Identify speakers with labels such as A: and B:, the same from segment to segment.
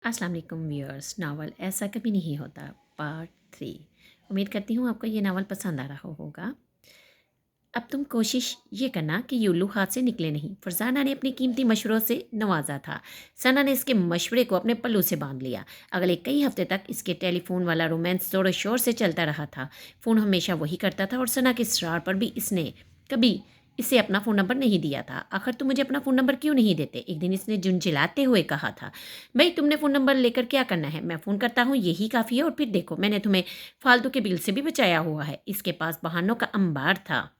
A: अस्सलाम वालेकुम viewers. Novel ऐसा कभी नहीं होता पार्ट 3। उम्मीद करती हूँ आपको ये नावल पसंद आ रहा होगा। अब तुम कोशिश ये करना कि ये उल्लू हाथ से निकले नहीं। फरजाना ने अपनी कीमती मशवरों से नवाजा था। सना ने इसके मशवरे को अपने पल्लू से बांध लिया। अगले कई हफ्ते तक इसके टेलीफोन वाला रोमांस जोर शोर से चलता रहा था। फ़ोन हमेशा वही करता था और सना के इसरार पर भी इसने कभी इसे अपना फ़ोन नंबर नहीं दिया था। आखिर तुम मुझे अपना फ़ोन नंबर क्यों नहीं देते? एक दिन इसने झुंझलाते हुए कहा था। भाई तुमने फ़ोन नंबर लेकर क्या करना है? मैं फ़ोन करता हूँ यही काफ़ी है, और फिर देखो मैंने तुम्हें फालतू के बिल से भी बचाया हुआ है। इसके पास बहानों का अंबार था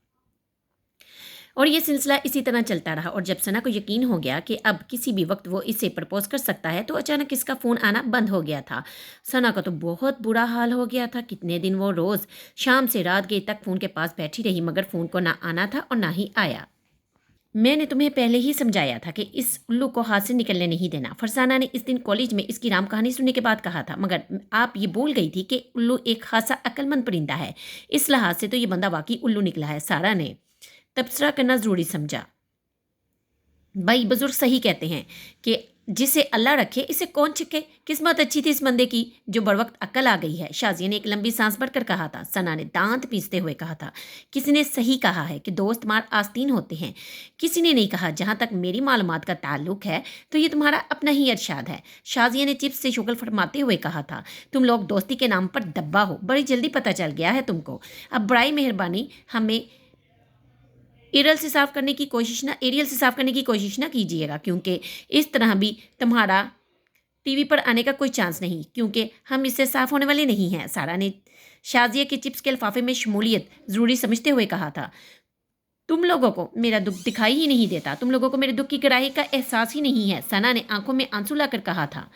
A: और ये सिलसिला इसी तरह चलता रहा। और जब सना को यकीन हो गया कि अब किसी भी वक्त वो इसे प्रपोज कर सकता है, तो अचानक इसका फ़ोन आना बंद हो गया था। सना का तो बहुत बुरा हाल हो गया था। कितने दिन वो रोज़ शाम से रात गई तक फ़ोन के पास बैठी रही, मगर फ़ोन को ना आना था और ना ही आया। मैंने तुम्हें पहले ही समझाया था कि इस उल्लू को हाथ से निकलने नहीं देना। फरसाना ने इस दिन कॉलेज में इसकी राम कहानी सुनने के बाद कहा था, मगर आप ये भूल गई थी कि उल्लू एक खासा अक्लमंद परिंदा है। इस लिहाज से तो ये बंदा वाकई उल्लू निकला है। सारा ने तबसरा करना ज़रूरी समझा। भाई बुजुर्ग सही कहते हैं कि जिसे अल्लाह रखे इसे कौन छिके। किस्मत अच्छी थी इस बंदे की जो बर वक्त अक्ल आ गई है। शाजिया ने एक लंबी सांस भरकर कहा था। सना ने दांत पीसते हुए कहा था, किसी ने सही कहा है कि दोस्त मार आस्तीन होते हैं। किसी ने नहीं कहा। जहां तक मेरी मालूमात का ताल्लुक है तो ये तुम्हारा अपना ही इरशाद है। शाजिया ने चिप्स से शुगल फरमाते हुए कहा था, तुम लोग दोस्ती के नाम पर दब्बा हो। बड़ी जल्दी पता चल गया है तुमको। अब बड़ी मेहरबानी हमें एरियल से साफ करने की कोशिश ना कीजिएगा, क्योंकि इस तरह भी तुम्हारा टीवी पर आने का कोई चांस नहीं, क्योंकि हम इससे साफ होने वाले नहीं हैं। सारा ने शाजिया के चिप्स के लिफाफे में शमूलियत ज़रूरी समझते हुए कहा था। तुम लोगों को मेरा दुख दिखाई ही नहीं देता। तुम लोगों को मेरे दुख की गहराई का एहसास ही नहीं है। सना ने आंखों में आंसू लाकर कहा था।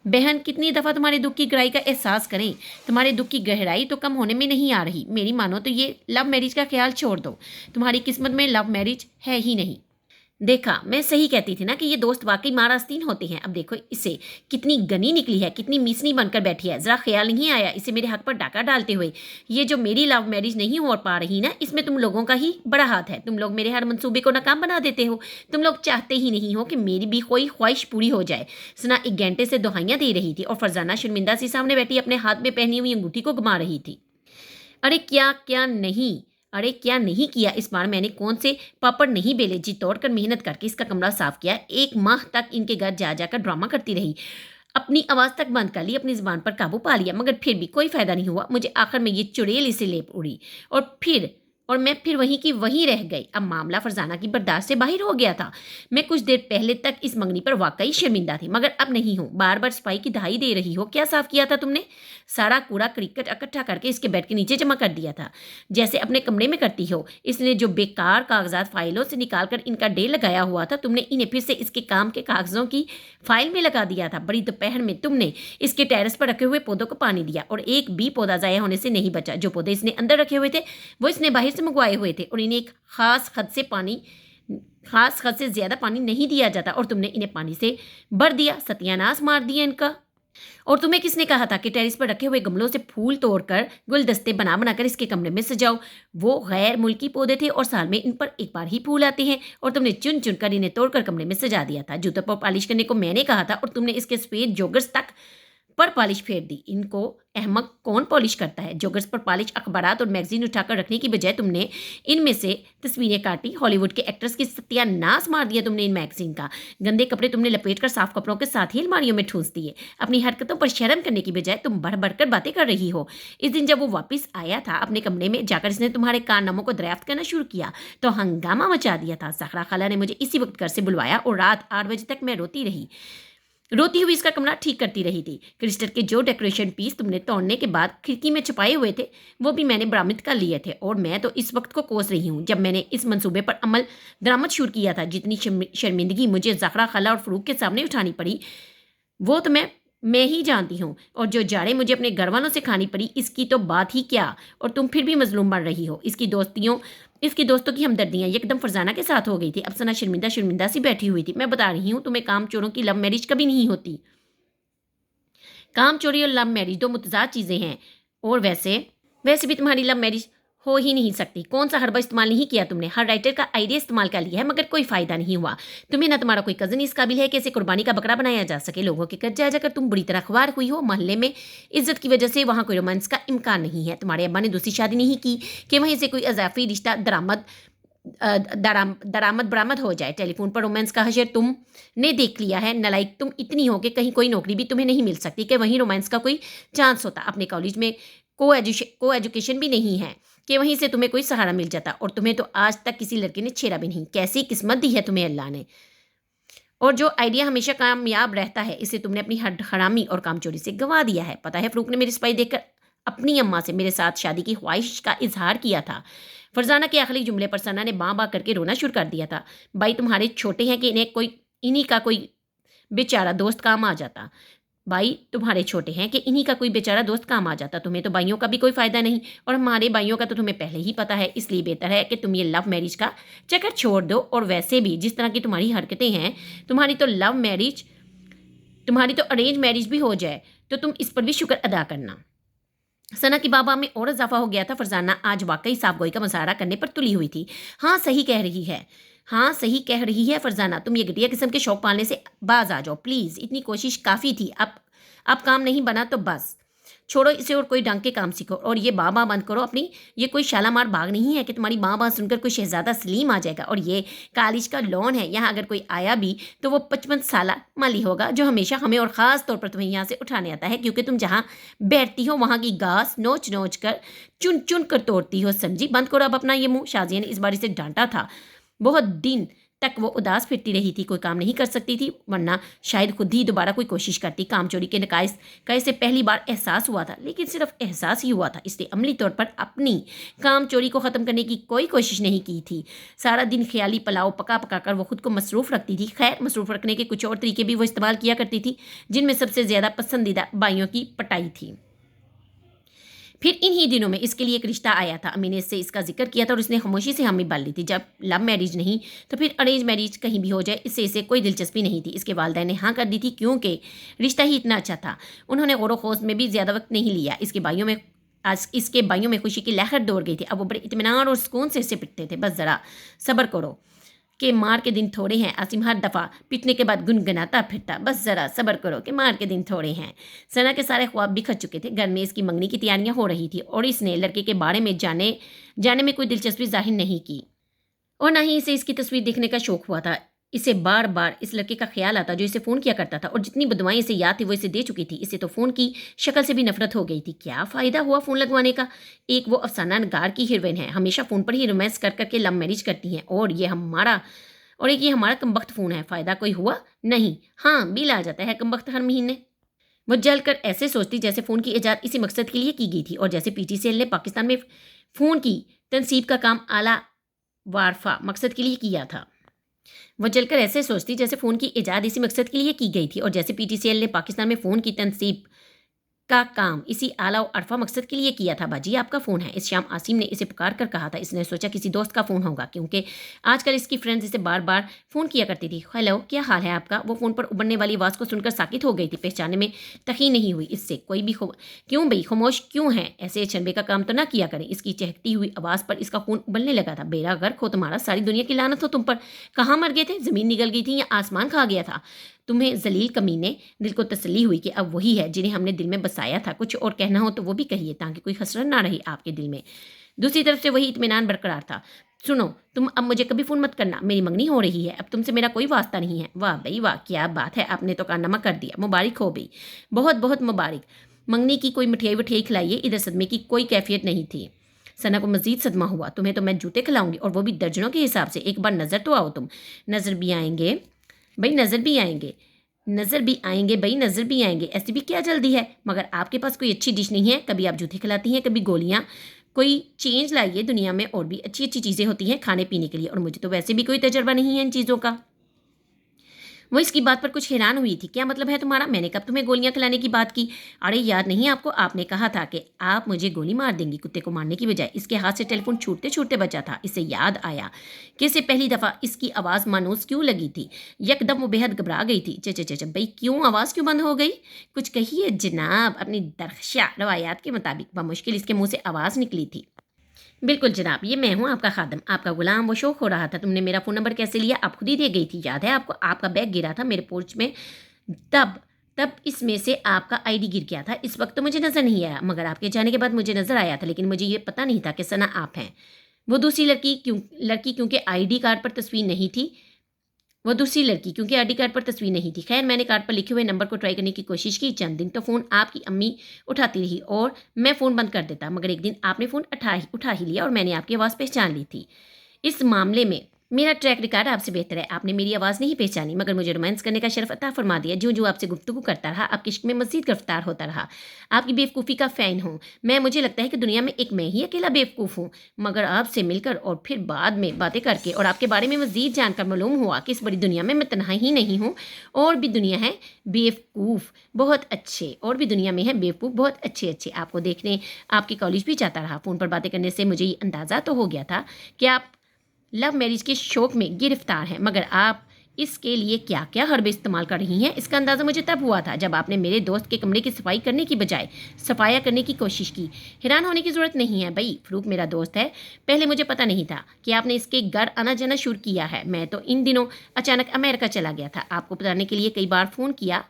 A: बहन कितनी दफ़ा तुम्हारे दुख की गहराई का एहसास करें, तुम्हारे दुख की गहराई तो कम होने में नहीं आ रही। मेरी मानो तो ये लव मैरिज का ख्याल छोड़ दो। तुम्हारी किस्मत में लव मैरिज है ही नहीं। देखा, मैं सही कहती थी ना कि ये दोस्त वाकई मार आस्तीन होते हैं। अब देखो इसे कितनी गनी निकली है, कितनी मीसनी बनकर बैठी है। ज़रा ख्याल नहीं आया इसे मेरे हक पर डाका डालते हुए। ये जो मेरी लव मैरिज नहीं हो पा रही ना, इसमें तुम लोगों का ही बड़ा हाथ है। तुम लोग मेरे हर मंसूबे को नाकाम बना देते हो। तुम लोग चाहते ही नहीं हो कि मेरी भी कोई ख्वाहिश पूरी हो जाए। सना एक घंटे से दुहाइयाँ दे रही थी और फरजाना शर्मिंदा सी सामने बैठी अपने हाथ में पहनी हुई अंगूठी को घुमा रही थी। अरे क्या क्या नहीं, अरे क्या नहीं किया इस बार मैंने। कौन से पापड़ नहीं बेले, जी तोड़कर मेहनत करके इसका कमरा साफ किया। 1 माह तक इनके घर जा जाकर ड्रामा करती रही। अपनी आवाज़ तक बंद कर ली, अपनी ज़ुबान पर काबू पा लिया, मगर फिर भी कोई फ़ायदा नहीं हुआ। मुझे आखिर में ये चुड़ैल इसे लेप उड़ी और मैं फिर वहीं की वहीं रह गई। अब मामला फरजाना की बर्दाश्त से बाहर हो गया था। मैं कुछ देर पहले तक इस मंगनी पर वाकई शर्मिंदा थी, मगर अब नहीं हूँ। बार बार सफाई की दहाई दे रही हो। क्या साफ किया था तुमने? सारा कूड़ा क्रिकेट इकट्ठा करके इसके बेड के नीचे जमा कर दिया था, जैसे अपने कमरे में करती हो। इसने जो बेकार कागजात फाइलों से निकाल कर इनका ढेर लगाया हुआ था, तुमने इन्हें फिर से इसके काम के कागजों की फाइल में लगा दिया था। बड़ी दोपहर में तुमने इसके टेरेस पर रखे हुए पौधों को पानी दिया और एक भी पौधा ज़ाया होने से नहीं बचा। जो पौधे इसने अंदर रखे हुए थे वो इसने बाहर से मंगवाए हुए थे और इन्हें एक खास हद से ज़्यादा पानी नहीं दिया जाता, और तुमने इन्हें पानी से भर दिया। सत्यानाश मार दिया इनका। और तुम्हें किसने कहा था कि टेरिस पर रखे हुए गमलों से फूल तोड़कर गुलदस्ते बना बनाकर इसके कमरे में सजाओ? वो गैर मुल्की पौधे थे और साल में इन पर एक बार ही फूल आते हैं, और तुमने चुन चुन कर इन्हें तोड़कर कमरे में सजा दिया था। जूतों पर पॉलिश करने को मैंने कहा था और तुमने इसके सफ़ेद जोगर्स तक पर पॉलिश फेर दी। इनको अहमक कौन पॉलिश करता है? जोगर्स पर पॉलिश अखबारात और मैगजीन उठाकर रखने की बजाय तुमने इनमें से तस्वीरें काटी। हॉलीवुड के एक्ट्रेस की सत्यानाश मार दिया तुमने इन मैगजीन का। गंदे कपड़े तुमने लपेट कर साफ कपड़ों के साथ ही अलमारियों में ठूंस दिए। अपनी हरकतों पर शर्म करने की बजाय तुम बढ़ बढ़कर बातें कर रही हो। इस दिन जब वो वापस आया था अपने कमरे में जाकर इसने तुम्हारे कारनामों को दरियाफ्त करना शुरू किया तो हंगामा मचा दिया था। ज़हरा खाला ने मुझे इसी वक्त घर से बुलवाया और रात 8 बजे तक मैं रोती हुई इसका कमरा ठीक करती रही थी। क्रिस्टल के जो डेकोरेशन पीस तुमने तोड़ने के बाद खिड़की में छुपाए हुए थे वो भी मैंने बरामद कर लिए थे, और मैं तो इस वक्त को कोस रही हूँ जब मैंने इस मंसूबे पर अमल दरामद शुरू किया था। जितनी शर्मिंदगी मुझे ज़हरा खाला और फ़रूक के सामने उठानी पड़ी वो तो मैं ही जानती हूँ, और जो जाड़े मुझे अपने घर वालों से खानी पड़ी इसकी तो बात ही क्या। और तुम फिर भी मजलूम बन रही हो। इसकी दोस्तों की हमदर्दियाँ एकदम फरजाना के साथ हो गई थी। अब सना शर्मिंदा शर्मिंदा सी बैठी हुई थी। मैं बता रही हूँ तुम्हें, काम चोरों की लव मैरिज कभी नहीं होती। काम चोरी और लव मैरिज दो मुतजाद चीज़ें हैं, और वैसे वैसे भी तुम्हारी लव मैरिज हो ही नहीं सकती। कौन सा हर्बा इस्तेमाल नहीं किया तुमने? हर राइटर का आइडिया इस्तेमाल कर लिया है मगर कोई फ़ायदा नहीं हुआ। तुम्हें ना तुम्हारा कोई कज़न इस काबिल है कि इसे कुर्बानी का बकरा बनाया जा सके। लोगों के कर्जा जाकर तुम बुरी तरह ख्वार हुई हो। मोहल्ले में इज्जत की वजह से वहाँ कोई रोमांस का इम्कान नहीं है। तुम्हारे अब्बा ने दूसरी शादी नहीं की कि वहीं से कोई इजाफी रिश्ता दरामद बरामद हो जाए। टेलीफोन पर रोमांस का हशर तुमने देख लिया है। नालायक तुम इतनी हो कि कहीं कोई नौकरी भी तुम्हें नहीं मिल सकती कि वहीं रोमांस का कोई चांस होता। अपने कॉलेज में को एजुकेशन भी नहीं है कि वहीं से तुम्हें कोई सहारा मिल जाता। और तुम्हें तो आज तक किसी लड़के ने छेड़ा भी नहीं। कैसी किस्मत दी है तुम्हें अल्लाह ने। और जो आइडिया हमेशा कामयाब रहता है इसे तुमने अपनी हरामी और कामचोरी से गंवा दिया है। पता है फ़रूक ने मेरी स्पाई देखकर अपनी अम्मा से मेरे साथ शादी की ख्वाहिश का इजहार किया था। फरजाना के आखिरी जुमले पर सना ने बाँ बाँ करके रोना शुरू कर दिया था। भाई तुम्हारे छोटे हैं कि इन्हीं का कोई बेचारा दोस्त काम आ जाता। भाई तुम्हारे छोटे हैं कि इन्हीं का कोई बेचारा दोस्त काम आ जाता। तुम्हें तो भाइयों का भी कोई फ़ायदा नहीं और हमारे भाइयों का तो तुम्हें पहले ही पता है। इसलिए बेहतर है कि तुम ये लव मैरिज का चक्कर छोड़ दो। और वैसे भी जिस तरह की तुम्हारी हरकतें हैं, तुम्हारी तो अरेंज मैरिज भी हो जाए तो तुम इस पर भी शुक्र अदा करना। सना की बाबा में और इजाफा हो गया था। फरजाना आज वाकई साफ गोई का मुजाहरा करने पर तुली हुई थी। हाँ सही कह रही है, हाँ सही कह रही है फरजाना। तुम ये घटिया किस्म के शौक पालने से बाज आ जाओ प्लीज़। इतनी कोशिश काफ़ी थी। अब काम नहीं बना तो बस छोड़ो इसे और कोई ढंग के काम सीखो। और ये बाँ बंद करो अपनी। ये कोई शालामार बाग नहीं है कि तुम्हारी बाँ सुनकर कोई शहजादा सलीम आ जाएगा। और ये कॉलेज का लॉन है। यहाँ अगर कोई आया भी तो वो 55 साला माली होगा जो हमेशा हमें और ख़ास तौर पर तुम्हें यहाँ से उठाने आता है क्योंकि तुम जहाँ बैठती हो वहाँ की घास नोच नोच कर चुन चुन कर तोड़ती हो। समझी? बंद करो अब अपना ये मुँह। शाजिया ने इस बारी से डांटा था। बहुत दिन तक वो उदास फिरती रही थी। कोई काम नहीं कर सकती थी वरना शायद खुद ही दोबारा कोई कोशिश करती। काम चोरी के नकाइस का इसे पहली बार एहसास हुआ था लेकिन सिर्फ एहसास ही हुआ था। इसने अमली तौर पर अपनी काम चोरी को ख़त्म करने की कोई कोशिश नहीं की थी। सारा दिन ख्याली पुलाव पका पका कर वो खुद को मसरूफ़ रखती थी। खैर मसरूफ़ रखने के कुछ और तरीके भी वो इस्तेमाल किया करती थी जिनमें सबसे ज़्यादा पसंदीदा बाइयों की पटाई थी। फिर इन्हीं दिनों में इसके लिए एक रिश्ता आया था। अम्मी ने इससे इसका जिक्र किया था और उसने खामोशी से हामी भर ली थी। जब लव मैरिज नहीं तो फिर अरेंज मैरिज कहीं भी हो जाए इससे इसे कोई दिलचस्पी नहीं थी। इसके वालिदैन ने हाँ कर दी थी क्योंकि रिश्ता ही इतना अच्छा था। उन्होंने गौर खोज में भी ज़्यादा वक्त नहीं लिया। इसके भाइयों में खुशी की लहर दौड़ गई थी। अब वो बड़े इत्मीनान और सुकून से इससे पिटते थे। बस ज़रा सब्र करो कि मार के दिन थोड़े हैं। आसिम हर दफ़ा पिटने के बाद गुनगुनाता फिरता। बस ज़रा सब्र करो कि मार के दिन थोड़े हैं। सना के सारे ख्वाब बिखर चुके थे। घर में इसकी मंगनी की तैयारियां हो रही थी और इसने लड़के के बारे में जाने में कोई दिलचस्पी जाहिर नहीं की और ना ही इसे इसकी तस्वीर देखने का शौक हुआ था। इसे बार बार इस लड़के का ख्याल आता जो इसे फ़ोन किया करता था और जितनी बदवाएं इसे याद थी वो इसे दे चुकी थी। इसे तो फ़ोन की शक्ल से भी नफरत हो गई थी। क्या फ़ायदा हुआ फ़ोन लगवाने का? एक वो अफसाना नगार की हीरोइन है, हमेशा फ़ोन पर ही रोमांस कर करके लव मैरिज करती हैं और ये हमारा कमबख्त फ़ोन है। फ़ायदा कोई हुआ नहीं। हाँ बिल आ जाता है कमबख्त हर महीने। वो जल कर ऐसे सोचती जैसे फ़ोन की ईजाद इसी मकसद के लिए की गई थी और जैसे PTCL ने पाकिस्तान में फ़ोन की तनसीब का काम आला वारफा मकसद के लिए किया था। वो जलकर ऐसे सोचती जैसे फ़ोन की ईजाद इसी मकसद के लिए की गई थी और जैसे PTCL ने पाकिस्तान में फ़ोन की तनसीब का काम इसी आला और अरफा मकसद के लिए किया था। बाजी आपका फ़ोन है। इस शाम आसिम ने इसे पुकार कर कहा था। इसने सोचा किसी दोस्त का फ़ोन होगा क्योंकि आजकल इसकी फ्रेंड्स इसे बार बार फ़ोन किया करती थी। हेलो क्या हाल है आपका? वो फ़ोन पर उबलने वाली आवाज़ को सुनकर साकित हो गई थी। पहचानने में तकी नहीं हुई इससे। कोई भी क्यों भाई खामोश क्यों है? ऐसे चंबे का काम तो ना किया करें। इसकी चहकती हुई आवाज़ पर इसका खून उबलने लगा था। बेरा गर्क हो तुम्हारा, सारी दुनिया की लानत हो तुम पर। कहाँ मर गए थे? ज़मीन निगल गई थी या आसमान खा गया था? तुम्हें जलील कमीने। दिल को तसल्ली हुई कि अब वही है जिन्हें हमने दिल में बसाया था। कुछ और कहना हो तो वो भी कहिए ताकि कोई हसरत ना रही आपके दिल में। दूसरी तरफ से वही इत्मीनान बरकरार था। सुनो तुम अब मुझे कभी फ़ोन मत करना। मेरी मंगनी हो रही है। अब तुमसे मेरा कोई वास्ता नहीं है। वाह भाई वाह क्या बात है। आपने तो कारनामा कर दिया। मुबारक हो भाई, बहुत बहुत मुबारक। मंगनी की कोई मिठाई खिलाइए। इधर सदमे की कोई कैफियत नहीं थी। सना को मजीद सदमा हुआ। तुम्हें तो मैं जूते खिलाऊंगी और वो भी दर्जनों के हिसाब से। एक बार नज़र तो आओ तुम। नज़र भी आएंगे भाई, नज़र भी आएंगे भाई, नज़र भी आएंगे। ऐसी भी क्या जल्दी है? मगर आपके पास कोई अच्छी डिश नहीं है? कभी आप जूते खिलाती हैं कभी गोलियाँ। कोई चेंज लाइए। दुनिया में और भी अच्छी अच्छी चीज़ें होती हैं खाने पीने के लिए और मुझे तो वैसे भी कोई तजर्बा नहीं है इन चीज़ों का। वो इसकी बात पर कुछ हैरान हुई थी। क्या मतलब है तुम्हारा? मैंने कब तुम्हें गोलियां खिलाने की बात की? अरे याद नहीं आपको? आपने कहा था कि आप मुझे गोली मार देंगी। कुत्ते को मारने की बजाय इसके हाथ से टेलीफोन छूटते छूटते बचा था। इसे याद आया कि इसे पहली दफ़ा इसकी आवाज़ मानूस क्यों लगी थी। यकदम वो बेहद घबरा गई थी। च भाई क्यों आवाज़ क्यों बंद हो गई? कुछ कहिए जनाब। अपनी दरख्शा रवायात के मुताबिक बमुश्किल इसके मुँह से आवाज़ निकली थी। बिल्कुल जनाब, ये मैं हूँ आपका खादम, आपका गुलाम। वो शौक हो रहा था, तुमने मेरा फ़ोन नंबर कैसे लिया? आप खुद ही दे गई थी, याद है आपको? आपका बैग गिरा था मेरे पोर्च में, तब तब इसमें से आपका आईडी गिर गया था। इस वक्त तो मुझे नज़र नहीं आया, मगर आपके जाने के बाद मुझे नज़र आया था, लेकिन मुझे ये पता नहीं था कि सना आप हैं। वो दूसरी लड़की क्योंकि आईडी कार्ड पर तस्वीर नहीं थी, वो दूसरी लड़की क्योंकि आईडी कार्ड पर तस्वीर नहीं थी। खैर, मैंने कार्ड पर लिखे हुए नंबर को ट्राई करने की कोशिश की। चंद दिन तो फ़ोन आपकी अम्मी उठाती रही और मैं फ़ोन बंद कर देता, मगर एक दिन आपने फ़ोन उठा ही लिया और मैंने आपकी आवाज़ पहचान ली थी। इस मामले में मेरा ट्रैक रिकॉर्ड आपसे बेहतर है। आपने मेरी आवाज़ नहीं पहचानी, मगर मुझे रोमांस करने का शर्फ अता फरमा दिया। जो आपसे गुफ्तगू करता रहा, आपके इश्क में मज़ीद गिरफ्तार होता रहा। आपकी बेवकूफ़ी का फ़ैन हूँ मैं। मुझे लगता है कि दुनिया में एक मैं ही अकेला बेवकूफ़ हूँ, मगर आपसे मिलकर और फिर बाद में बातें करके और आपके बारे में मज़ीद जानकर मालूम हुआ कि इस बड़ी दुनिया में मैं तन्हा ही नहीं हूँ, और भी दुनिया है बेवकूफ़ बहुत अच्छे, और भी दुनिया में है बेवकूफ़ बहुत अच्छे अच्छे। आपको देखने आपके कॉलेज भी जाता रहा। फ़ोन पर बातें करने से मुझे ये अंदाज़ा तो हो गया था कि आप लव मैरिज के शौक में गिरफ्तार हैं, मगर आप इसके लिए क्या क्या हरबे इस्तेमाल कर रही हैं, इसका अंदाज़ा मुझे तब हुआ था जब आपने मेरे दोस्त के कमरे की सफाई करने की बजाय सफाया करने की कोशिश की। हैरान होने की ज़रूरत नहीं है भाई, फ़रूक मेरा दोस्त है। पहले मुझे पता नहीं था कि आपने इसके घर आना जाना शुरू किया है। मैं तो इन दिनों अचानक अमेरिका चला गया था। आपको बताने के लिए कई बार फ़ोन किया,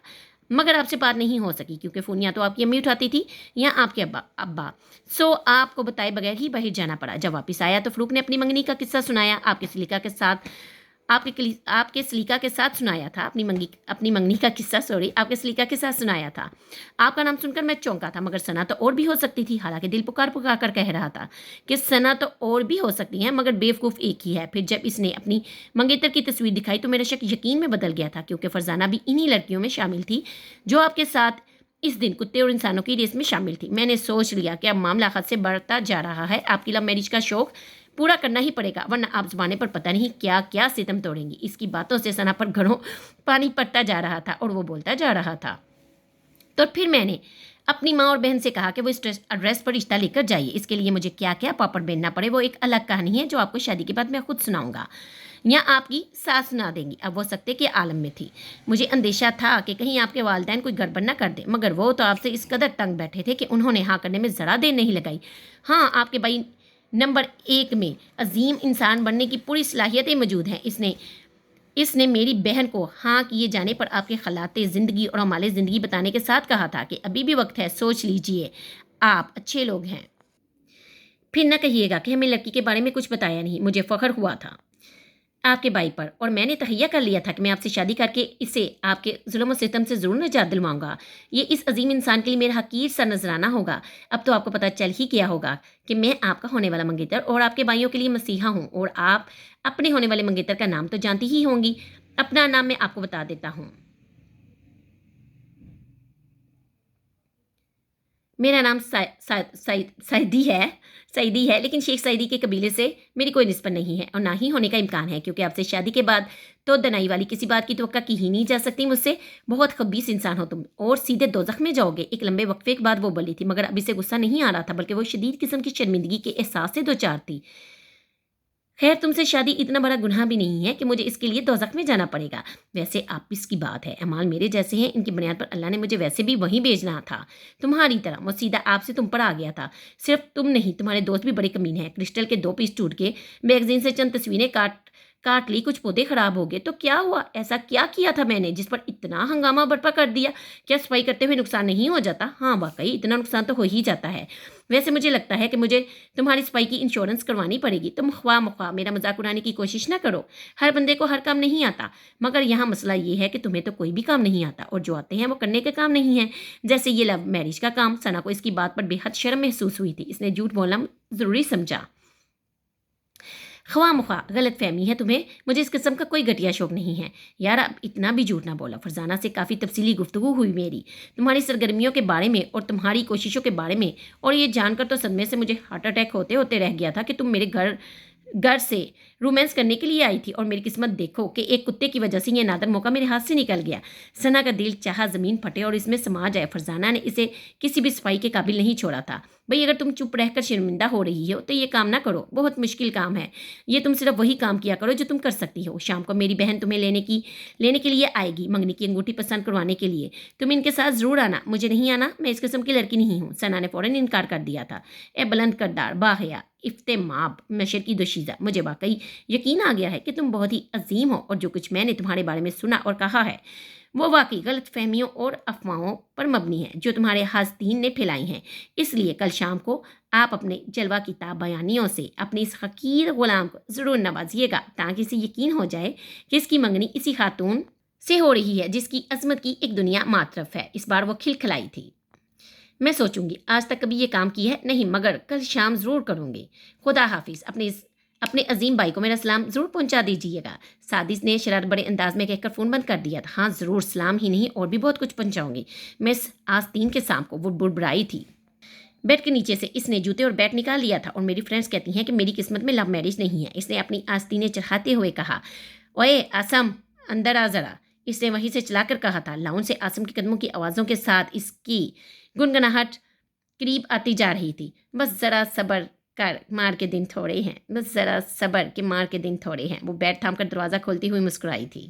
A: मगर आपसे बात नहीं हो सकी क्योंकि फ़ोन या तो आपकी अम्मी उठाती थी या आपके अब्बा। सो आपको बताए बगैर ही बाहर जाना पड़ा। जब वापस आया तो फ़रूक ने अपनी मंगनी का किस्सा सुनाया। आपके सलीका के साथ सुनाया था। अपनी मंगनी का किस्सा, सॉरी, आपके सलीका के साथ सुनाया था। आपका नाम सुनकर मैं चौंका था, मगर सना तो और भी हो सकती थी। हालांकि दिल पुकार पुकार कर कह रहा था कि सना तो और भी हो सकती हैं, मगर बेवकूफ़ एक ही है। फिर जब इसने अपनी मंगेतर की तस्वीर दिखाई तो मेरा शक यकीन में बदल गया था, क्योंकि फरजाना भी इन्हीं लड़कियों में शामिल थी जो आपके साथ इस दिन कुत्ते और इंसानों की रेस में शामिल थी। मैंने सोच लिया कि अब मामला हद से बढ़ता जा रहा है। आपकी लव मैरिज का शौक पूरा करना ही पड़ेगा, वरना आप ज़माने पर पता नहीं क्या क्या सितम तोड़ेंगी। इसकी बातों से सना पर घड़ों पानी पड़ता जा रहा था और वो बोलता जा रहा था। तो फिर मैंने अपनी माँ और बहन से कहा कि वो इस एड्रेस पर रिश्ता लेकर जाइए। इसके लिए मुझे क्या क्या पापड़ बेलना पड़े वो एक अलग कहानी है, जो आपको शादी के बाद मैं खुद सुनाऊंगा या आपकी सास सुना देंगी। अब वो सख्ते के आलम में थी। मुझे अंदेशा था कि कहीं आपके वालिदैन कोई गड़बड़ ना कर दे, मगर वो तो आपसे इस कदर तंग बैठे थे कि उन्होंने हाँ करने में ज़रा देर नहीं लगाई। हाँ, आपके भाई नंबर 1 में अजीम इंसान बनने की पूरी सलाहियतें मौजूद हैं। इसने इसने मेरी बहन को हाँ किए जाने पर आपके खलाते ज़िंदगी और हमारे ज़िंदगी बताने के साथ कहा था कि अभी भी वक्त है, सोच लीजिए, आप अच्छे लोग हैं। फिर न कहिएगा कि हमें लड़की के बारे में कुछ बताया नहीं। मुझे फ़ख्र हुआ था आपके भाई पर, और मैंने तहैया कर लिया था कि मैं आपसे शादी करके इसे आपके जुल्म और सितम से ज़रूर निजात दिलवाऊंगा। ये इस अजीम इंसान के लिए मेरा हकीर सा नजराना होगा। अब तो आपको पता चल ही गया होगा कि मैं आपका होने वाला मंगेतर और आपके भाइयों के लिए मसीहा हूँ, और आप अपने होने वाले मंगेतर का नाम तो जानती ही होंगी। अपना नाम मैं आपको बता देता हूँ। मेरा नाम सईदी है, लेकिन शेख सईदी के कबीले से मेरी कोई निस्बत नहीं है और ना ही होने का इम्कान है, क्योंकि आपसे शादी के बाद तो दनाई वाली किसी बात की तवक्का की ही नहीं जा सकती मुझसे। बहुत खबीस इंसान हो तुम और सीधे दोज़ख में जाओगे। एक लंबे वक्फे के बाद वो बोली थी, मगर अभी से गुस्सा नहीं आ रहा था, बल्कि वो शदीद किस्म की शर्मिंदगी के एहसास से दो चार थी। खैर, तुमसे शादी इतना बड़ा गुनाह भी नहीं है कि मुझे इसके लिए दोज़ख में जाना पड़ेगा। वैसे आप इसकी बात है, अमाल मेरे जैसे हैं, इनकी बुनियाद पर अल्लाह ने मुझे वैसे भी वहीं भेजना था, तुम्हारी तरह। वो सीधा आपसे तुम पर आ गया था। सिर्फ तुम नहीं, तुम्हारे दोस्त भी बड़े कमीने हैं। क्रिस्टल के 2 पीस टूट के मैगजीन से चंद तस्वीरें काट काट ली, कुछ पौधे खराब हो गए तो क्या हुआ? ऐसा क्या किया था मैंने जिस पर इतना हंगामा बर्पा कर दिया? क्या सफाई करते हुए नुकसान नहीं हो जाता? हाँ, वाकई इतना नुकसान तो हो ही जाता है। वैसे मुझे लगता है कि मुझे तुम्हारी सफाई की इंश्योरेंस करवानी पड़ेगी। तुम ख्वाह मुख्वाह मेरा मजाक उड़ाने की कोशिश ना करो। हर बंदे को हर काम नहीं आता, मगर यहाँ मसला ये है कि तुम्हें तो कोई भी काम नहीं आता, और जो आते हैं वो करने के काम नहीं है। जैसे ये लव मैरिज का काम। सना को इसकी बात पर बेहद शर्म महसूस हुई थी। इसने झूठ बोलना ज़रूरी समझा। ख्वाह मुख्वाह गलत फहमी है तुम्हें, मुझे इस किस्म का कोई घटिया शौक नहीं है। यार, अब इतना भी झूठ ना बोला। फरजाना से काफ़ी तफसीली गुफ्तगू हुई मेरी, तुम्हारी सरगर्मियों के बारे में और तुम्हारी कोशिशों के बारे में, और ये जानकर तो सदमे से मुझे हार्ट अटैक होते होते रह गया था कि तुम मेरे घर घर से रोमांस करने के लिए आई थी, और मेरी किस्मत देखो कि एक कुत्ते की वजह से ये नादर मौका मेरे हाथ से निकल गया। सना का दिल चाहा ज़मीन फटे और इसमें समा जाए। फरजाना ने इसे किसी भी सफाई के काबिल नहीं छोड़ा था। भाई, अगर तुम चुप रहकर शर्मिंदा हो रही हो तो ये काम ना करो, बहुत मुश्किल काम है ये। तुम सिर्फ वही काम किया करो जो तुम कर सकती हो। शाम को मेरी बहन तुम्हें लेने के लिए आएगी, मंगनी की अंगूठी पसंद करवाने के लिए। तुम इनके साथ ज़रूर आना। मुझे नहीं आना, मैं इस किस्म की लड़की नहीं हूँ। सना ने फ़ौरन इनकार कर दिया था। ए बुलंद करदार, बाहया, इफ्तेमाब नशर की दोशीज़ा, मुझे वाकई यकीन आ गया है कि तुम बहुत ही अजीम हो और जो कुछ मैंने तुम्हारे बारे में सुना और कहा है वो वाकई गलत फहमियों और अफवाहों पर मबनी है जो तुम्हारे हासदीन ने फैलाई हैं। इसलिए कल शाम को आप अपने जलवा किताब बयानियों से अपने इस हकीर गुलाम को ज़रूर नवाजिएगा ताकि इसे यकीन हो जाए कि इसकी मंगनी इसी खातून से हो रही है जिसकी अजमत की एक दुनिया मातरफ है। इस बार वो खिलखिलाई थी। मैं सोचूंगी, आज तक कभी ये काम की है नहीं, मगर कल शाम ज़रूर करूँगी। खुदा हाफिज़। अपने अजीम भाई को मेरा सलाम ज़रूर पहुंचा दीजिएगा। सादिस ने शरारत बड़े अंदाज में कहकर फ़ोन बंद कर दिया था। हाँ ज़रूर, सलाम ही नहीं और भी बहुत कुछ पहुंचाऊंगी। मिस आस्तीन के सांप को वो बुड़बुड़ाई थी। बेड के नीचे से इसने जूते और बैट निकाल लिया था और मेरी फ्रेंड्स कहती हैं कि मेरी किस्मत में लव मैरिज नहीं है। इसने अपनी आस्तीनें चढ़ाते हुए कहा, ओए आसम, अंदर आ ज़रा। इसने वहीं से चलाकर कहा था। लाउंज से आसम के कदमों की आवाज़ों के साथ इसकी गुनगुनाहट करीब आती जा रही थी। बस ज़रा सब्र कर, मार के दिन थोड़े हैं। बस ज़रा सब्र के मार के दिन थोड़े हैं। वो बैट थाम कर दरवाज़ा खोलती हुई मुस्कुराई थी।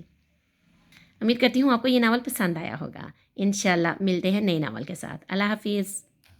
A: उम्मीद करती हूँ आपको ये नावल पसंद आया होगा। इंशाल्लाह मिलते हैं नए नावल के साथ। अल्लाह हाफिज़।